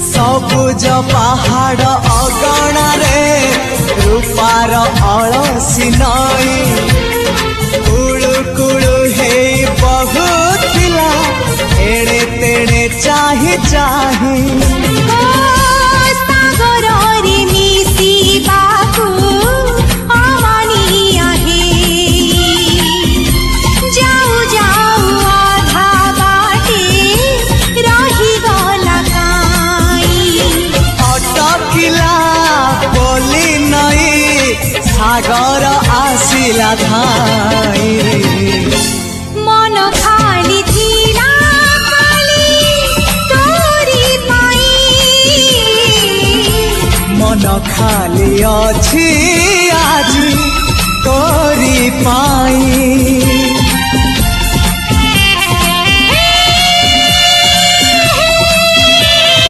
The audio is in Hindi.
सबुज पहाड़ अगणा रे रूपार अलसी नई कुळु कुळु हे बहुथिला एड़े तेड़े चाही चाही सागर आसिला धाई मन खाली थिला खाली तोरी पाई मन खाली अछि आज तोरी पाई।